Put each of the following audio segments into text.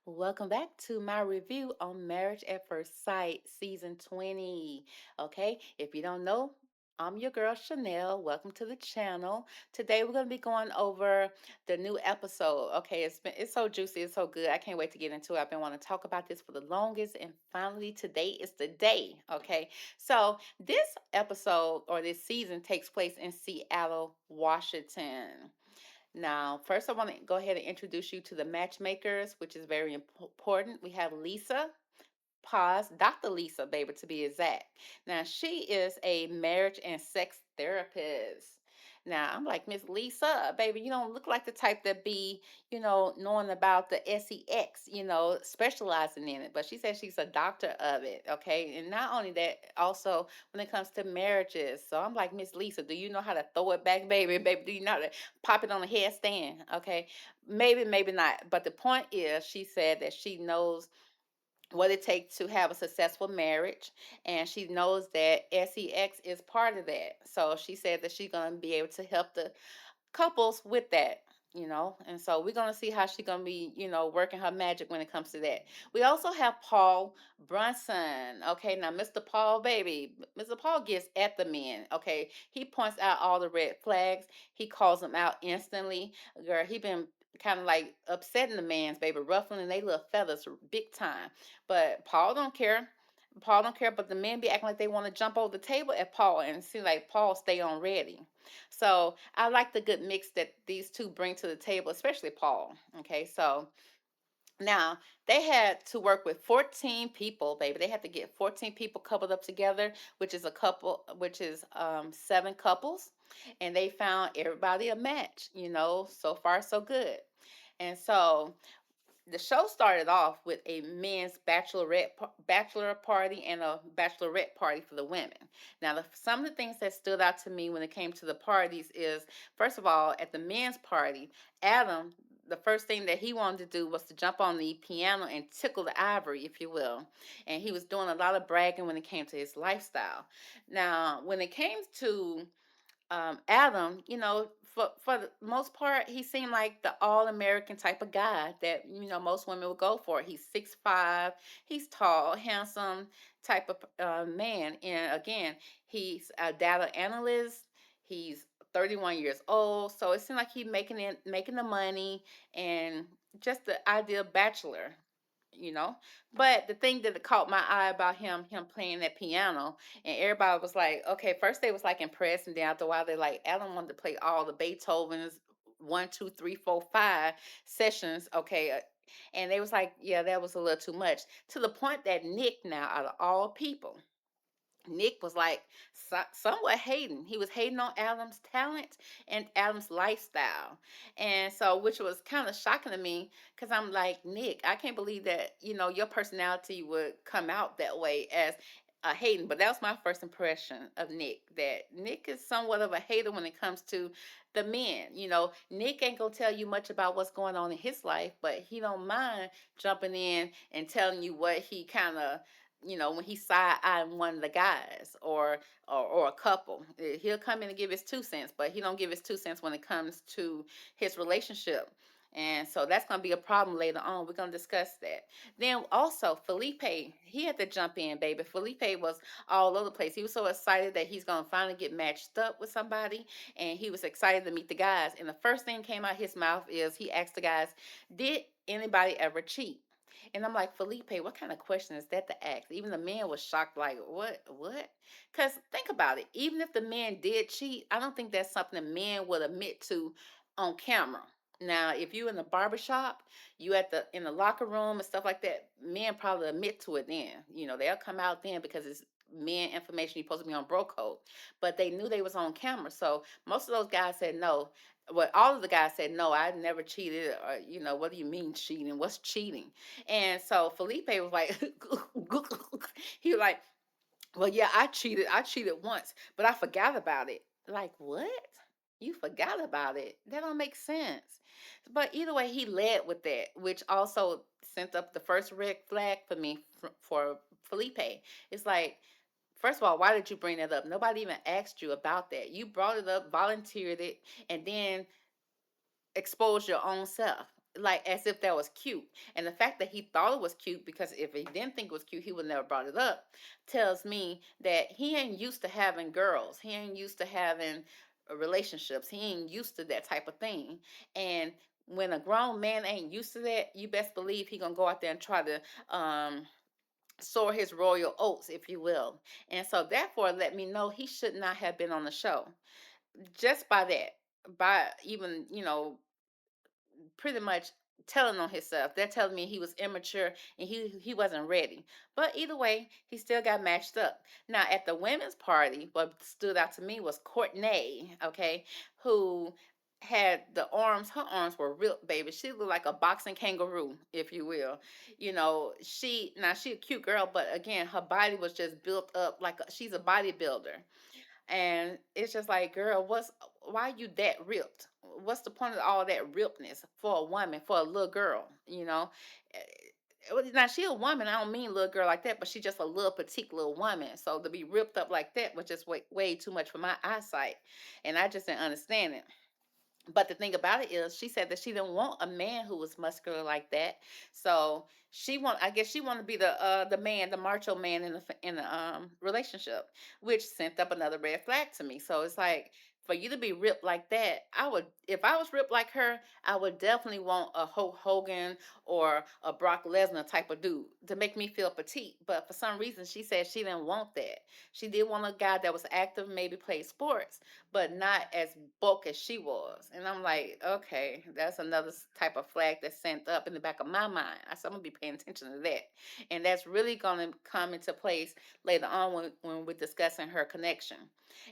Welcome back to my review on Marriage at First Sight, season 20. Okay, if you don't know, I'm your girl Chanel. Welcome to the channel. Today we're going to be going over the new episode. Okay, it's so juicy, it's so good. I can't wait to get into it. I've been wanting to talk about this for the longest, and finally today is the day. Okay, so this episode or this season takes place in Seattle, Washington. Now, first, I want to go ahead and introduce you to the matchmakers, which is very important. We have Lisa, Paz, Dr. Lisa, baby, to be exact. Now, she is a marriage and sex therapist. Now, I'm like, Miss Lisa, baby, you don't look like the type that be, knowing about the sex, specializing in it. But she says she's a doctor of it, okay? And not only that, also when it comes to marriages. So I'm like, Miss Lisa, do you know how to throw it back, baby? Baby, do you know how to pop it on a headstand? Okay. Maybe, maybe not. But the point is, she said that she knows what it takes to have a successful marriage, and she knows that sex is part of that. So she said that she's going to be able to help the couples with that, and so we're going to see how she's going to be, working her magic when it comes to that. We also have Paul Brunson. Okay, now Mr. Paul, baby, Mr. Paul gets at the men. Okay, he points out all the red flags, he calls them out instantly. Girl, he been kind of like upsetting the man's, baby, ruffling they little feathers big time. But Paul don't care. Paul don't care, but the men be acting like they want to jump over the table at Paul, and it seems like Paul stay on ready. So I like the good mix that these two bring to the table, especially Paul. Okay, so now they had to work with 14 people, baby. They had to get 14 people coupled up together, which is seven couples, and they found everybody a match. So far so good. And so the show started off with a men's bachelor party and a bachelorette party for the women. Now, some of the things that stood out to me when it came to the parties is, first of all, at the men's party, Adam, the first thing that he wanted to do was to jump on the piano and tickle the ivory, if you will. And he was doing a lot of bragging when it came to his lifestyle. Now, when it came to Adam, for the most part, he seemed like the all American type of guy that most women would go for. He's 6'5", he's tall, handsome type of man, and again, he's a data analyst. He's 31 years old, so it seemed like he's making the money, and just the ideal bachelor you know. But the thing that caught my eye about him playing that piano, and everybody was like, okay, first they was like impressed, and then after a while they like, Alan wanted to play all the Beethoven's 1, 2, 3, 4, 5 sessions, okay. And they was like, yeah, that was a little too much. To the point that Nick, now out of all people, Nick was like somewhat hating. He was hating on Adam's talent and Adam's lifestyle. And so, which was kind of shocking to me because I'm like, Nick, I can't believe that, your personality would come out that way as a hating. But that was my first impression of Nick, that Nick is somewhat of a hater when it comes to the men. Nick ain't gonna tell you much about what's going on in his life, but he don't mind jumping in and telling you what he kind of when he side eyeing one of the guys or a couple. He'll come in and give his 2 cents, but he don't give his 2 cents when it comes to his relationship. And so that's going to be a problem later on. We're going to discuss that. Then also Felipe, he had to jump in, baby. Felipe was all over the place. He was so excited that he's going to finally get matched up with somebody, and he was excited to meet the guys. And the first thing came out his mouth is he asked the guys, "Did anybody ever cheat?" And I'm like, Felipe, what kind of question is that to ask? Even the man was shocked, like, what? Because think about it. Even if the man did cheat, I don't think that's something the man would admit to on camera. Now, if you in the barbershop, you in the locker room and stuff like that, men probably admit to it then. They'll come out then because it's men information you're supposed to be on bro code. But they knew they was on camera. So most of those guys said no. Well, all of the guys said no, I never cheated. Or, what do you mean cheating? What's cheating? And so Felipe was like, he was like, well, yeah, I cheated. I cheated once, but I forgot about it. Like, what? You forgot about it? That don't make sense. But either way, he led with that, which also sent up the first red flag for me for Felipe. It's like, first of all, why did you bring that up? Nobody even asked you about that. You brought it up, volunteered it, and then expose your own self. like as if that was cute. And the fact that he thought it was cute, because if he didn't think it was cute, he would never brought it up, tells me that he ain't used to having girls. He ain't used to having relationships. He ain't used to that type of thing. And when a grown man ain't used to that, you best believe he gonna go out there and try to sow his royal oats, if you will. And so therefore let me know he should not have been on the show. Just by that, by even, pretty much telling on himself. They're telling me he was immature and he wasn't ready. But either way, he still got matched up. Now at the women's party, what stood out to me was Courtney, okay, who had the arms, her arms were real, baby. She looked like a boxing kangaroo, if you will. She a cute girl, but again, her body was just built up like she's a bodybuilder. And it's just like, girl, why you that ripped? What's the point of all that rippedness for a woman, for a little girl, you know? Now she a woman, I don't mean little girl like that, but she just a little petite little woman. So to be ripped up like that was just way too much for my eyesight. And I just didn't understand it. But the thing about it is, she said that she didn't want a man who was muscular like that. So I guess she wanted to be the man, the macho man in the relationship, which sent up another red flag to me. So it's like, for you to be ripped like that, if I was ripped like her, I would definitely want a Hulk Hogan or a Brock Lesnar type of dude to make me feel petite. But for some reason, she said she didn't want that. She did want a guy that was active, maybe played sports, but not as bulk as she was. And I'm like, okay, that's another type of flag that's sent up in the back of my mind. I said, I'm gonna be paying attention to that. And that's really gonna come into place later on when we're discussing her connection.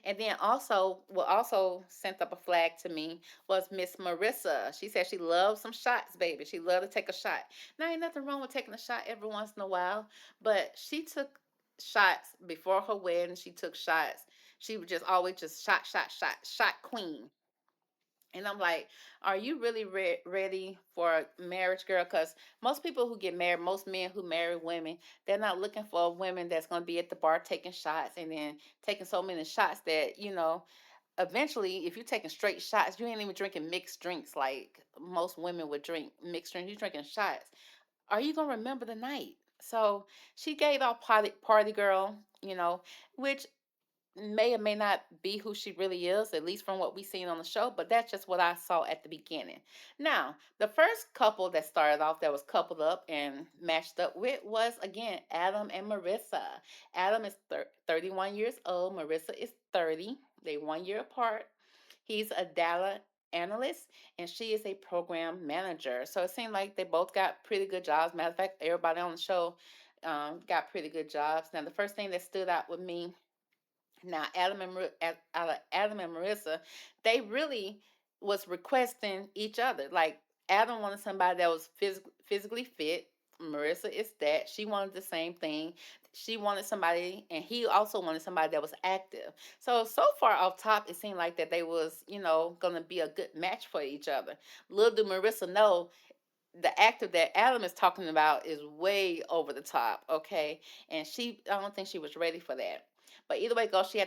And then also, what also sent up a flag to me was Miss Marissa. She said she loves some shots, baby. She loved to take a shot. Now, ain't nothing wrong with taking a shot every once in a while, but she took shots before her wedding. She took shots. She would just always just shot queen. And I'm like, are you really ready for marriage, girl? Because most people who get married, most men who marry women, they're not looking for a woman that's going to be at the bar taking shots and then taking so many shots that, eventually, if you're taking straight shots, you ain't even drinking mixed drinks like most women would drink mixed drinks. You're drinking shots. Are you going to remember the night? So she gave out party girl, which may or may not be who she really is, at least from what we've seen on the show, but that's just what I saw at the beginning. Now, the first couple that started off that was coupled up and matched up with was, again, Adam and Marissa. Adam is 31 years old, Marissa is 30. They 1 year apart. He's a data analyst and she is a program manager. So it seemed like they both got pretty good jobs. Matter of fact, everybody on the show got pretty good jobs. Now, the first thing that stood out with me, now, Adam and Marissa, they really was requesting each other. Like Adam wanted somebody that was physically fit. Marissa is that. She wanted the same thing. She wanted somebody, and he also wanted somebody that was active. So far off top, it seemed like that they was, gonna be a good match for each other. Little do Marissa know the actor that Adam is talking about is way over the top, okay? And I don't think she was ready for that. But either way, go. She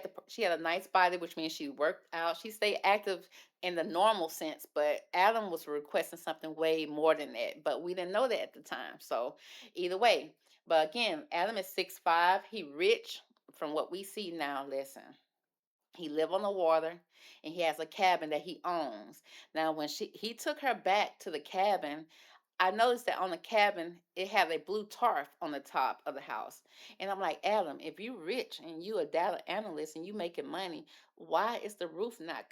had a nice body, which means she worked out. She stayed active in the normal sense, but Adam was requesting something way more than that. But we didn't know that at the time. So either way, but again, Adam is 6'5". He rich from what we see now. Listen, he live on the water and he has a cabin that he owns. Now, when he took her back to the cabin, I noticed that on the cabin it had a blue tarp on the top of the house. And I'm like, Adam, if you rich and you a data analyst and you making money, why is the roof not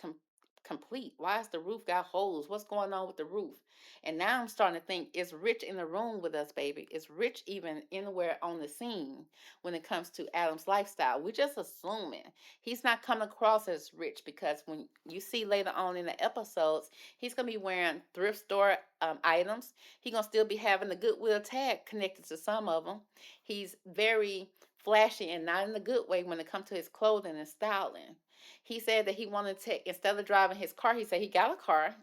complete? Why is the roof got holes? What's going on with the roof? And now I'm starting to think, is Rich in the room with us, baby? Is Rich even anywhere on the scene when it comes to Adam's lifestyle? We're just assuming he's not coming across as rich, because when you see later on in the episodes, he's gonna be wearing thrift store items. He's gonna still be having the Goodwill tag connected to some of them. He's very flashy and not in a good way when it comes to his clothing and styling. He said that he wanted to, instead of driving his car, he said he got a car,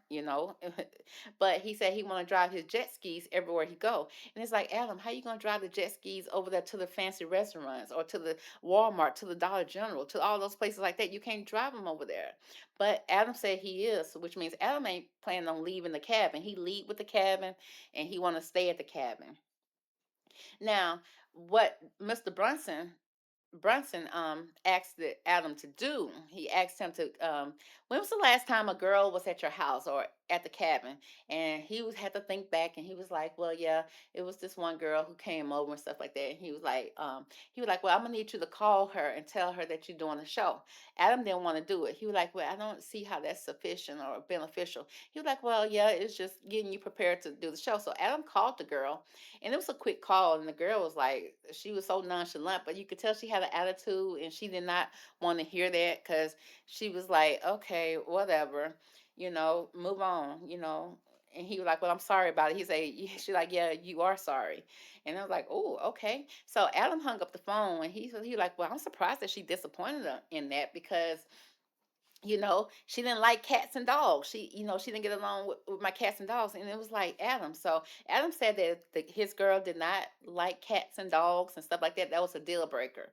but he said he want to drive his jet skis everywhere he go. And it's like, Adam, how you gonna drive the jet skis over there to the fancy restaurants or to the Walmart, to the Dollar General, to all those places like that? You can't drive them over there. But Adam said he is, which means Adam ain't planning on leaving the cabin. He leave with the cabin, and he want to stay at the cabin. Now, what Mr. Brunson asked Adam to do. He asked him to when was the last time a girl was at your house or at the cabin? And had to think back, and he was like, well, yeah, it was this one girl who came over and stuff like that. And he was like, well, I'm gonna need you to call her and tell her that you're doing a show. Adam didn't want to do it. He was like, well, I don't see how that's sufficient or beneficial. He was like, well, yeah, it's just getting you prepared to do the show. So Adam called the girl, and it was a quick call, and the girl was like, she was so nonchalant, but you could tell she had an attitude, and she did not want to hear that, because she was like, okay, whatever, move on. And he was like, well, I'm sorry about it. He said, she's like, yeah, you are sorry. And I was like, oh, okay. So Adam hung up the phone, and he was like, well, I'm surprised that she disappointed her in that, because she didn't like cats and dogs. She didn't get along with my cats and dogs. And it was like, Adam. So Adam said that his girl did not like cats and dogs and stuff like that. That was a deal breaker.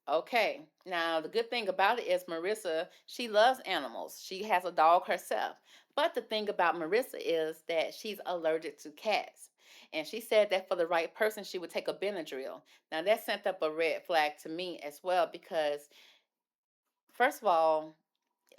Okay. Now, the good thing about it is Marissa, she loves animals. She has a dog herself. But the thing about Marissa is that she's allergic to cats. And she said that for the right person, she would take a Benadryl. Now, that sent up a red flag to me as well, because, first of all,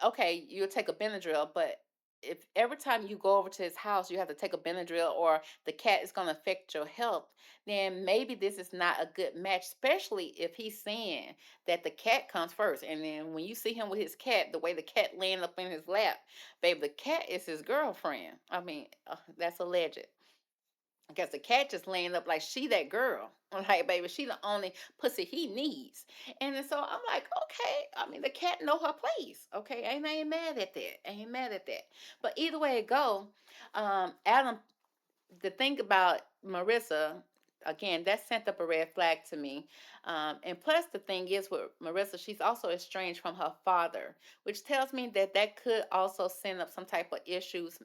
okay, you'll take a Benadryl, but if every time you go over to his house you have to take a Benadryl, or the cat is going to affect your health, then maybe this is not a good match, especially if he's saying that the cat comes first. And then when you see him with his cat, the way the cat laying up in his lap, baby, the cat is his girlfriend. I mean, that's alleged. Because the cat just laying up like she that girl. I'm like, baby, she the only pussy he needs. And then so I'm like, okay. I mean, the cat know her place. Okay, I ain't mad at that. I ain't mad at that. But either way it go, Adam, the thing about Marissa, again, that sent up a red flag to me. And plus, the thing is with Marissa, she's also estranged from her father, which tells me that that could also send up some type of issues,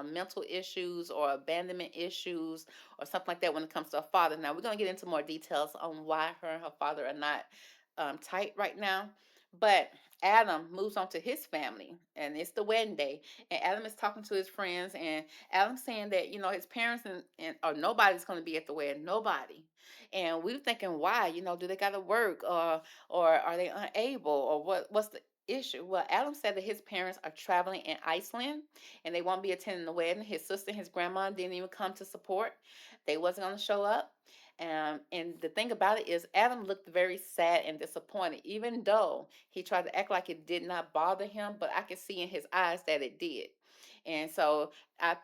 mental issues or abandonment issues or something like that when it comes to her father. Now, we're going to get into more details on why her and her father are not tight right now. But Adam moves on to his family, and it's the wedding day. And Adam is talking to his friends, and Adam's saying that his parents and or nobody's going to be at the wedding, nobody. And we were thinking, why? Do they got to work, or are they unable, or what's the issue? Well, Adam said that his parents are traveling in Iceland, and they won't be attending the wedding. His sister and his grandma didn't even come to support. They wasn't going to show up. And the thing about it is, Adam looked very sad and disappointed, even though he tried to act like it did not bother him. But I could see in his eyes that it did. And so I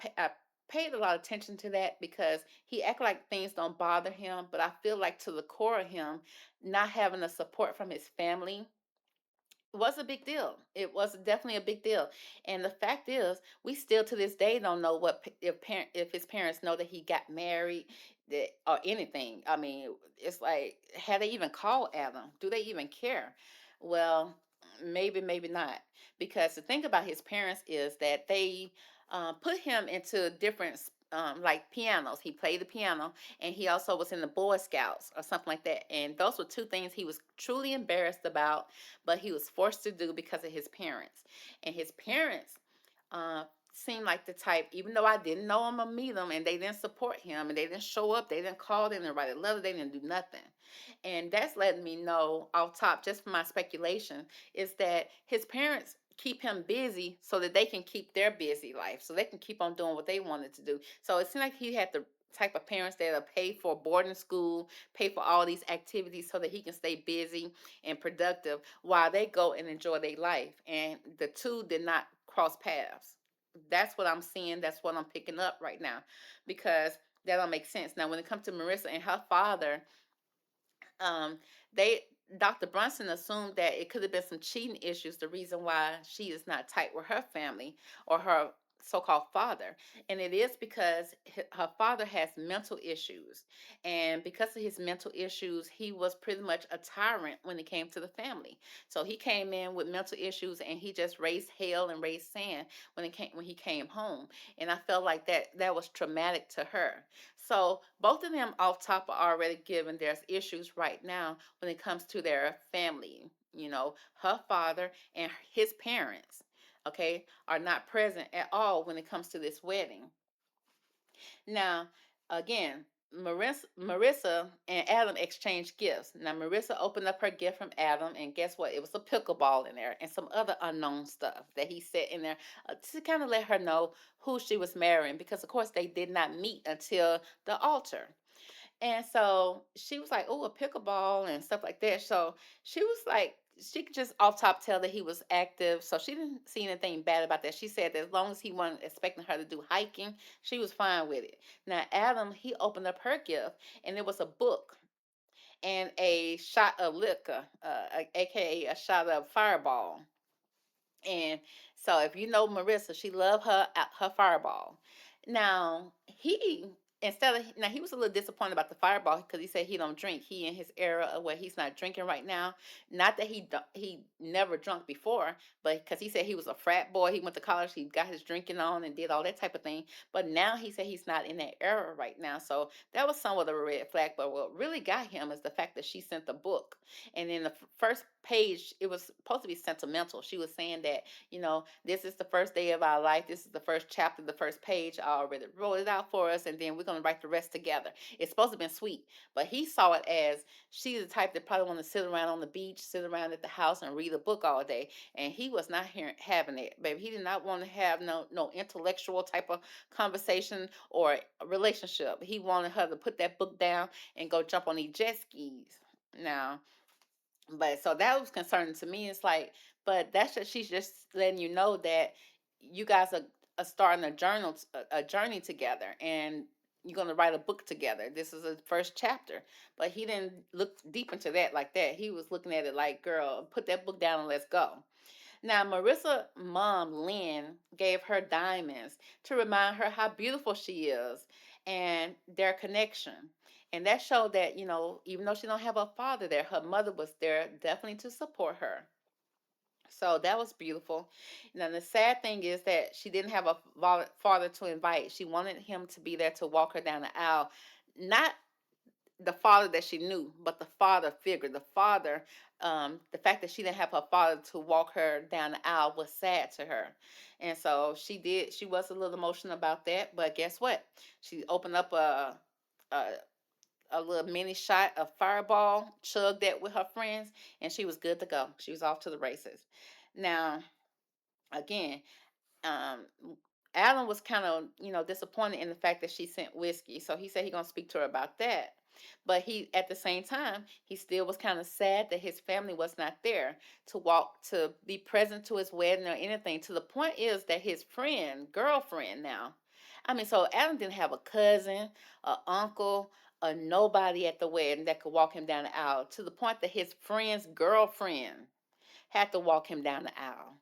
paid a lot of attention to that, because he acted like things don't bother him. But I feel like to the core of him, not having the support from his family was a big deal. It was definitely a big deal. And the fact is, we still to this day don't know if his parents know that he got married, that or anything. I mean, it's like, had they even called Adam? Do they even care? Well, maybe not. Because the thing about his parents is that they put him into different like pianos. He played the piano, and he also was in the Boy Scouts or something like that. And those were two things he was truly embarrassed about, but he was forced to do because of his parents. And his parents uh, seemed like the type, even though I didn't know him or meet him, and they didn't support him, and they didn't show up, they didn't call, they didn't write a letter, they didn't do nothing. And that's letting me know, off top, just from my speculation, is that his parents keep him busy so that they can keep their busy life, so they can keep on doing what they wanted to do. So it seemed like he had the type of parents that'll pay for boarding school, pay for all these activities so that he can stay busy and productive while they go and enjoy their life. And the two did not cross paths. That's what I'm seeing. That's what I'm picking up right now, because that don't make sense. Now, when it comes to Marissa and her father, um, they Dr. Brunson assumed that it could have been some cheating issues, the reason why she is not tight with her family or her so-called father, and it is because her father has mental issues, and because of his mental issues, he was pretty much a tyrant when it came to the family. So he came in with mental issues, and he just raised hell and raised sand when he came home, and I felt like that was traumatic to her. So both of them off top are already given there's issues right now when it comes to their family. Her father and his parents, okay, are not present at all when it comes to this wedding. Now, again, Marissa and Adam exchanged gifts. Now, Marissa opened up her gift from Adam, and guess what? It was a pickleball in there and some other unknown stuff that he set in there to kind of let her know who she was marrying, because, of course, they did not meet until the altar. And so she was like, "Oh, a pickleball and stuff like that." So she was like, she could just off top tell that he was active. So she didn't see anything bad about that. She said that as long as he wasn't expecting her to do hiking, she was fine with it. Now, Adam, he opened up her gift, and it was a book and a shot of liquor, aka a shot of Fireball. And so if you know Marissa, she loved her Fireball. Now he instead of now he was a little disappointed about the Fireball because he said he don't drink. He in his era of where he's not drinking right now. Not that he never drunk before, but because he said he was a frat boy, he went to college, he got his drinking on and did all that type of thing. But now he said he's not in that era right now. So that was somewhat of a red flag. But what really got him is the fact that she sent the book, and in the first page, it was supposed to be sentimental. She was saying that, this is the first day of our life. This is the first chapter, the first page. I already wrote it out for us, and then we're going to write the rest together. It's supposed to be sweet, but he saw it as she's the type that probably want to sit around on the beach, sit around at the house, and read a book all day. And he was not having it, baby. He did not want to have no intellectual type of conversation or relationship. He wanted her to put that book down and go jump on these jet skis. Now, but so that was concerning to me. It's like, but that's just she's just letting you know that you guys are starting a journey together, and you're gonna write a book together. This is the first chapter, but he didn't look deep into that like that. He was looking at it like, girl, put that book down and let's go. Now, Marissa' mom, Lynn, gave her diamonds to remind her how beautiful she is and their connection. And that showed that, even though she don't have a father there, her mother was there definitely to support her. So that was beautiful. Now, the sad thing is that she didn't have a father to invite. She wanted him to be there to walk her down the aisle. Not the father that she knew, but the father figure, the father, the fact that she didn't have her father to walk her down the aisle was sad to her. And so she was a little emotional about that, but guess what? She opened up a, a little mini shot of Fireball, chugged that with her friends, and she was good to go. She was off to the races. Now, again, um, Alan was kind of, disappointed in the fact that she sent whiskey. So he said he gonna speak to her about that. But he, at the same time, he still was kind of sad that his family was not there to be present to his wedding or anything. To the point is that his girlfriend now, I mean, so Alan didn't have a cousin, a uncle, a nobody at the wedding that could walk him down the aisle. To the point that his friend's girlfriend had to walk him down the aisle.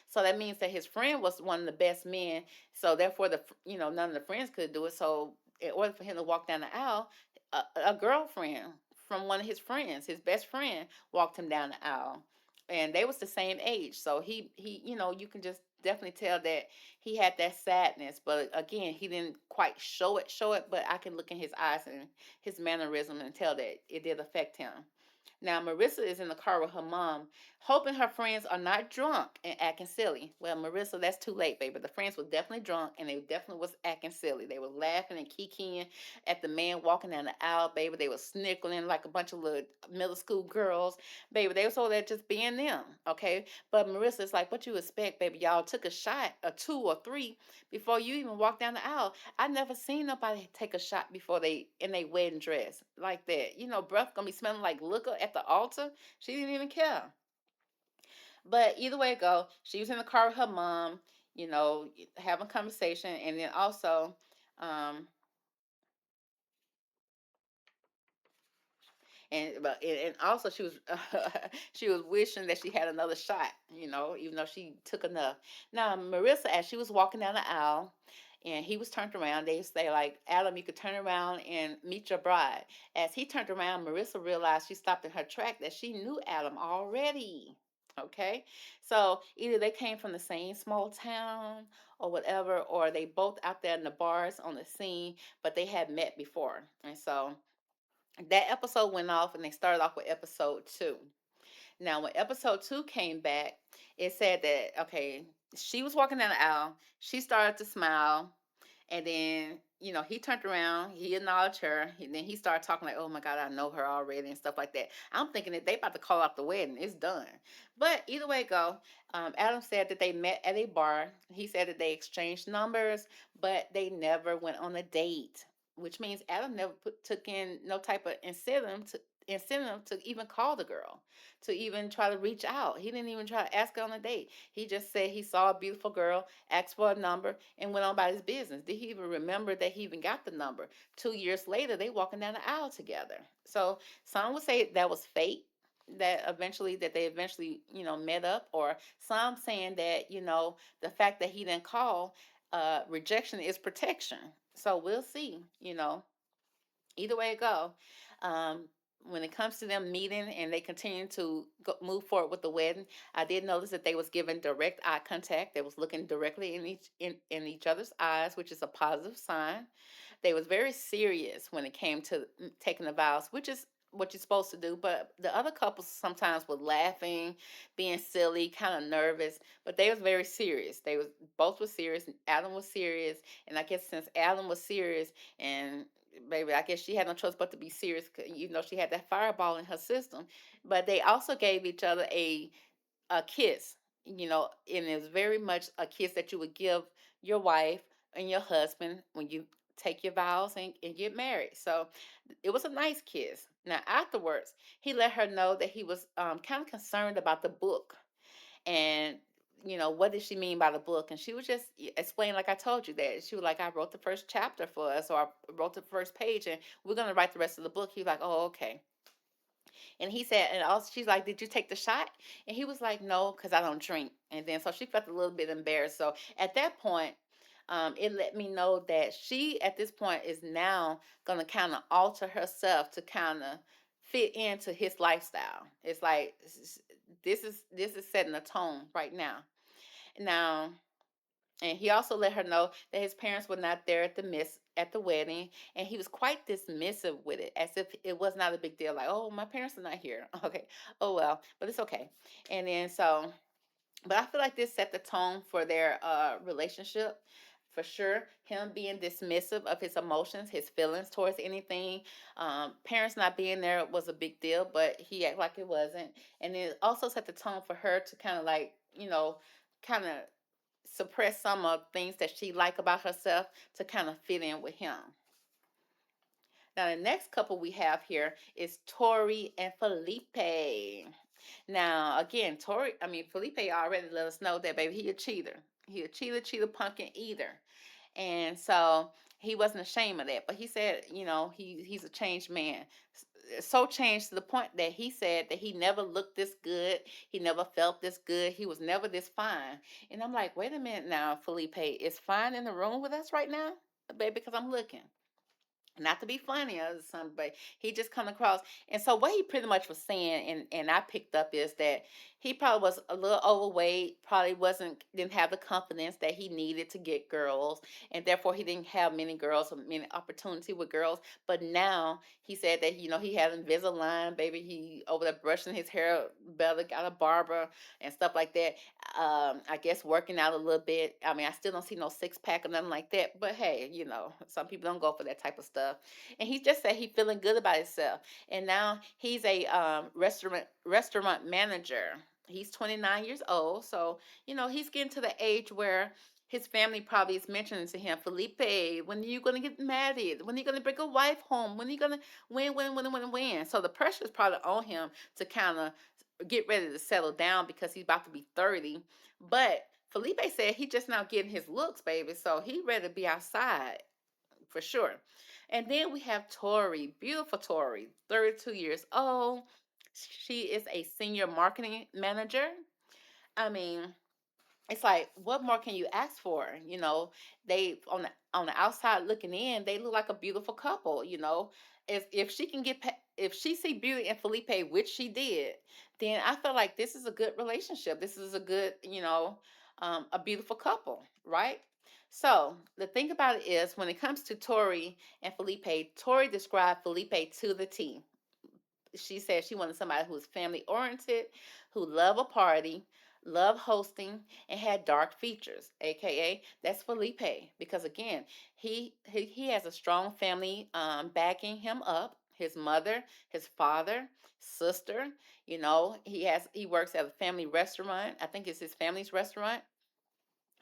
So that means that his friend was one of the best men. So therefore, none of the friends could do it. So in order for him to walk down the aisle, a girlfriend from one of his friends, his best friend, walked him down the aisle, and they was the same age. So he you can just definitely tell that he had that sadness. But again, he didn't quite show it. But I can look in his eyes and his mannerism and tell that it did affect him. Now, Marissa is in the car with her mom, hoping her friends are not drunk and acting silly. Well, Marissa, that's too late, baby. The friends were definitely drunk, and they definitely was acting silly. They were laughing and kikiing at the man walking down the aisle, baby. They were snickling like a bunch of little middle school girls, baby. They were so there just being them, okay? But Marissa's like, what you expect, baby? Y'all took a shot, or two or three, before you even walked down the aisle. I never seen nobody take a shot before they in their wedding dress like that. Breath gonna be smelling like liquor at the altar. She didn't even care. But either way it go, she was in the car with her mom, having a conversation, and then also, um, And also she was she was wishing that she had another shot, even though she took enough. Now Marissa, as she was walking down the aisle, and he was turned around, they say like, Adam, you could turn around and meet your bride. As he turned around, Marissa realized she stopped in her track that she knew Adam already. Okay, so either they came from the same small town or whatever, or they both out there in the bars on the scene, but they had met before. And so that episode went off, and they started off with episode two. Now, when episode two came back, it said that, okay, she was walking down the aisle, she started to smile, and then, he turned around, he acknowledged her, and then he started talking like, oh my God, I know her already and stuff like that. I'm thinking that they about to call off the wedding. It's done. But either way it go, Adam said that they met at a bar. He said that they exchanged numbers, but they never went on a date, which means Adam never took in no type of incentive to even call the girl, to even try to reach out. He didn't even try to ask her on a date. He just said he saw a beautiful girl, asked for a number, and went on about his business. Did he even remember that he even got the number? 2 years later, they walking down the aisle together. So some would say that was fate, that they eventually, met up, or some saying that, the fact that he didn't call, rejection is protection. So we'll see, either way it go. Um, when it comes to them meeting and they continue to move forward with the wedding, I did notice that they was giving direct eye contact. They was looking directly in each other's eyes, which is a positive sign. They was very serious when it came to taking the vows, which is what you're supposed to do. But the other couples sometimes were laughing, being silly, kind of nervous, but they was very serious. They was both was serious. Adam was serious, and I guess since Adam was serious, and baby, I guess she had no choice but to be serious. She had that fireball in her system. But they also gave each other a kiss, and it's very much a kiss that you would give your wife and your husband when you take your vows and get married. So it was a nice kiss. Now, afterwards, he let her know that he was kind of concerned about the book. And, what did she mean by the book? And she was just explaining, like I told you, that she was like, I wrote the first chapter for us, or I wrote the first page, and we're going to write the rest of the book. He was like, oh, okay. And he said, and also she's like, did you take the shot? And he was like, no, because I don't drink. And then so she felt a little bit embarrassed. So at that point, it let me know that she at this point is now gonna kind of alter herself to kind of fit into his lifestyle. It's like this is setting a tone right now. Now, and he also let her know that his parents were not there at the wedding, and he was quite dismissive with it, as if it was not a big deal. Like, oh, my parents are not here. Okay, oh well, but it's okay. And then so, but I feel like this set the tone for their relationship. For sure, him being dismissive of his emotions, his feelings towards anything. Parents not being there was a big deal, but he acted like it wasn't. And it also set the tone for her to kind of like, kind of suppress some of things that she like about herself to kind of fit in with him. Now the next couple we have here is Tori and Felipe. Now again, Felipe already let us know that baby he a cheater. He a cheater, pumpkin eater. And so he wasn't ashamed of that. But he said, he's a changed man. So changed to the point that he said that he never looked this good. He never felt this good. He was never this fine. And I'm like, wait a minute now, Felipe. Is fine in the room with us right now? Baby, because I'm looking, not to be funny or something, but he just come across. And so what he pretty much was saying, and I picked up, is that he probably was a little overweight, probably didn't have the confidence that he needed to get girls, and therefore he didn't have many girls or many opportunity with girls. But now he said that he had Invisalign, baby. He over there brushing his hair better, got a barber and stuff like that. I guess working out a little bit. I mean, I still don't see no six pack or nothing like that. But hey, some people don't go for that type of stuff. And he just said he feeling good about himself. And now he's a restaurant manager. He's 29 years old, so he's getting to the age where his family probably is mentioning to him, Felipe, when are you gonna get married? When are you gonna bring a wife home? When are you gonna win? So the pressure is probably on him to kind of get ready to settle down because he's about to be 30. But Felipe said he just now getting his looks, baby. So he ready to be outside. for sure. And then we have Tori, beautiful Tori, 32 years old. She is a senior marketing manager. I mean, it's like, what more can you ask for? They on the outside looking in, they look like a beautiful couple. If she can if she see beauty in Felipe, which she did, then I feel like this is a good relationship. This is a good, a beautiful couple, right? So the thing about it is, when it comes to Tori and Felipe, Tori described Felipe to the T. She said she wanted somebody who was family oriented, who loved a party, loved hosting, and had dark features. AKA, that's Felipe. Because again, he has a strong family backing him up. His mother, his father, sister. He works at a family restaurant. I think it's his family's restaurant.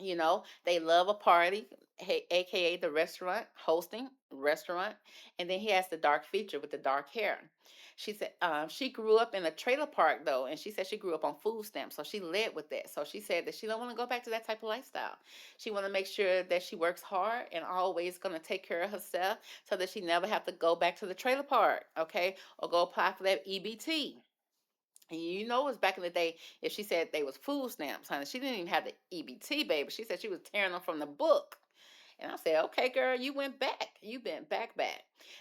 They love a party, aka the restaurant, hosting restaurant. And then he has the dark feature with the dark hair. She said she grew up in a trailer park though, and she said she grew up on food stamps, so she led with that. So she said that she don't want to go back to that type of lifestyle. She want to make sure that she works hard and always going to take care of herself, so that she never have to go back to the trailer park, okay, or go apply for that EBT. And it was back in the day, if she said they was food stamps, honey, she didn't even have the EBT, baby. She said she was tearing them from the book. And I said, okay, girl, you went back. You been back.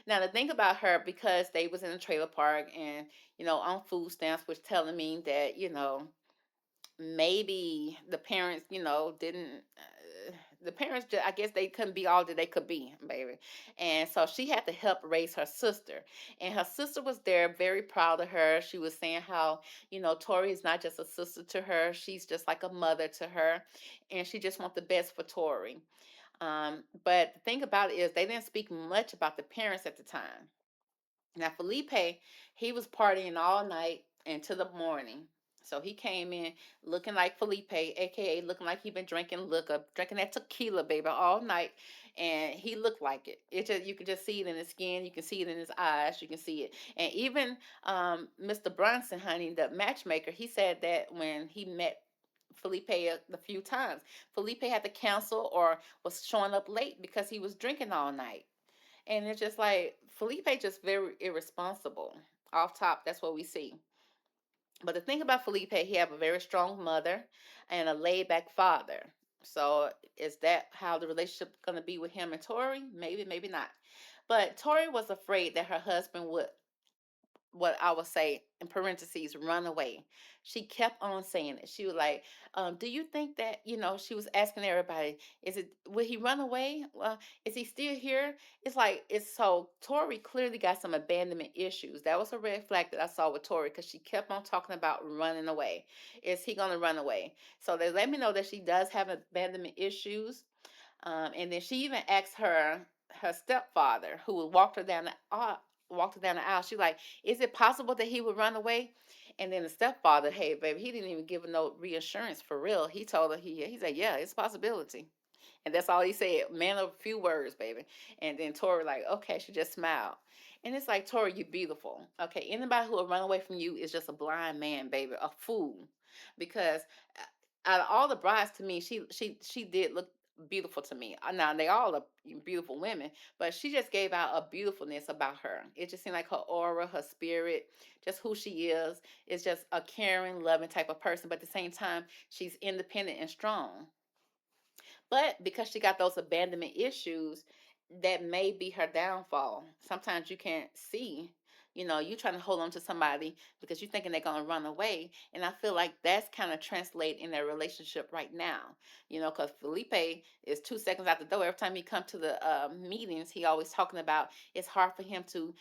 Now, the thing about her, because they was in a trailer park and, on food stamps, was telling me that, maybe the parents, didn't. The parents, I guess they couldn't be all that they could be, baby. And so she had to help raise her sister. And her sister was there, very proud of her. She was saying how, Tori is not just a sister to her, she's just like a mother to her. And she just wants the best for Tori. But the thing about it is, they didn't speak much about the parents at the time. Now, Felipe, he was partying all night into the morning. So he came in looking like Felipe, aka looking like he been drinking liquor, drinking that tequila, baby, all night, and he looked like it. It just, you can just see it in his skin, you can see it in his eyes, you can see it. And even Mr. Bronson, honey, the matchmaker, he said that when he met Felipe a few times, Felipe had to cancel or was showing up late because he was drinking all night. And it's just like Felipe just very irresponsible. Off top, that's what we see. But the thing about Felipe, he have a very strong mother and a laid back father. So is that how the relationship gonna be with him and Tori? Maybe, maybe not. But Tori was afraid that her husband would, what I would say in parentheses, run away. She kept on saying it. She was like, "Do you think that She was asking everybody, "Is it? Will he run away? Is he still here?" It's like it's so. Tori clearly got some abandonment issues. That was a red flag that I saw with Tori, because she kept on talking about running away. Is he gonna run away? So they let me know that she does have abandonment issues. And then she even asked her stepfather, who walked her down the aisle. She was like, "Is it possible that he would run away?" And then the stepfather, hey baby, he didn't even give her no reassurance for real. He told her he said, "Yeah, it's a possibility." And that's all he said. Man of few words, baby. And then Tori like, okay, she just smiled. And it's like, Tori, you beautiful. Okay, anybody who will run away from you is just a blind man, baby, a fool. Because out of all the brides to me, she did look beautiful to me. Now they all are beautiful women, but she just gave out a beautifulness about her. It just seemed like her aura, her spirit, just who she is just a caring, loving type of person. But at the same time, she's independent and strong. But because she got those abandonment issues, that may be her downfall. Sometimes you can't see, you trying to hold on to somebody because you're thinking they're going to run away. And I feel like that's kind of translate in their relationship right now, because Felipe is 2 seconds out the door. Every time he come to the meetings, he always talking about it's hard for him to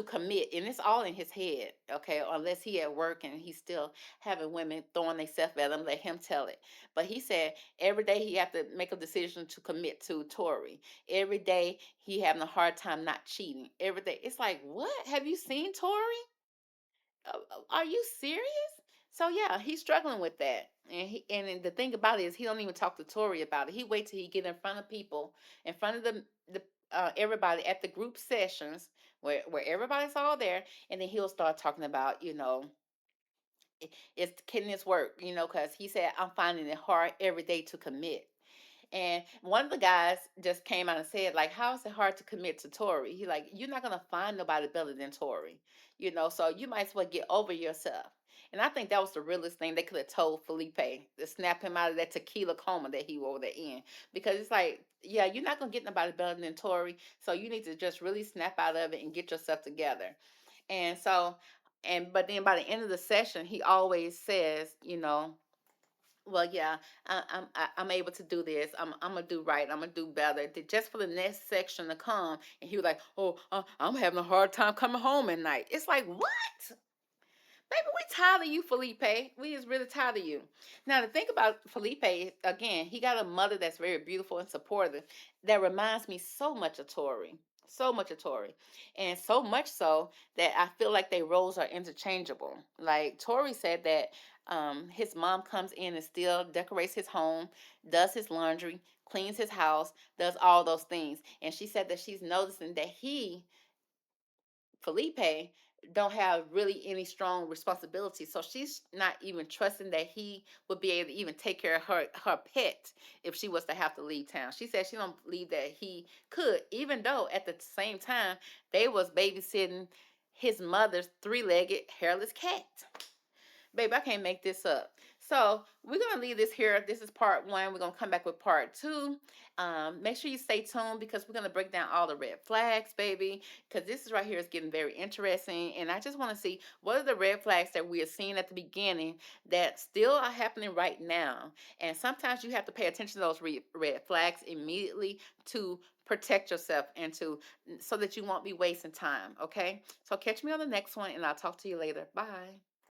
commit, and it's all in his head, okay, unless he at work and he's still having women throwing themselves at him, let him tell it. But he said every day he have to make a decision to commit to Tori. Every day he having a hard time not cheating. Every day. It's like, what? Have you seen Tori? Are you serious? So yeah, he's struggling with that. And the thing about it is, he don't even talk to Tori about it. He wait till he get in front of people, in front of the everybody at the group sessions where everybody's all there, and then he'll start talking about, it's can this work? Because he said, I'm finding it hard every day to commit. And one of the guys just came out and said, like, how is it hard to commit to Tori? He like, you're not gonna find nobody better than Tori, so you might as well get over yourself. And I think that was the realest thing they could have told Felipe to snap him out of that tequila coma that he was in. Because it's like, yeah, you're not gonna get nobody better than Tori, so you need to just really snap out of it and get yourself together. And so, but then by the end of the session, he always says, well, yeah, I'm able to do this. I'm gonna do right. I'm gonna do better. Just for the next section to come, and he was like, "Oh, I'm having a hard time coming home at night." It's like, what? Baby, we tired of you, Felipe. We is really tired of you. Now, to think about Felipe, again, he got a mother that's very beautiful and supportive. That reminds me so much of Tori. So much of Tori. And so much so that I feel like their roles are interchangeable. Like Tori said that his mom comes in and still decorates his home, does his laundry, cleans his house, does all those things. And she said that she's noticing that Felipe, don't have really any strong responsibility. So she's not even trusting that he would be able to even take care of her pet if she was to have to leave town. She said she don't believe that he could, even though at the same time they was babysitting his mother's three-legged hairless cat. Babe, I can't make this up. So we're gonna leave this here. This is part one. We're gonna come back with part two. Make sure you stay tuned because we're gonna break down all the red flags, baby. Because this is right here is getting very interesting, and I just want to see what are the red flags that we are seeing at the beginning that still are happening right now. And sometimes you have to pay attention to those red flags immediately to protect yourself and to so that you won't be wasting time. Okay. So catch me on the next one, and I'll talk to you later. Bye.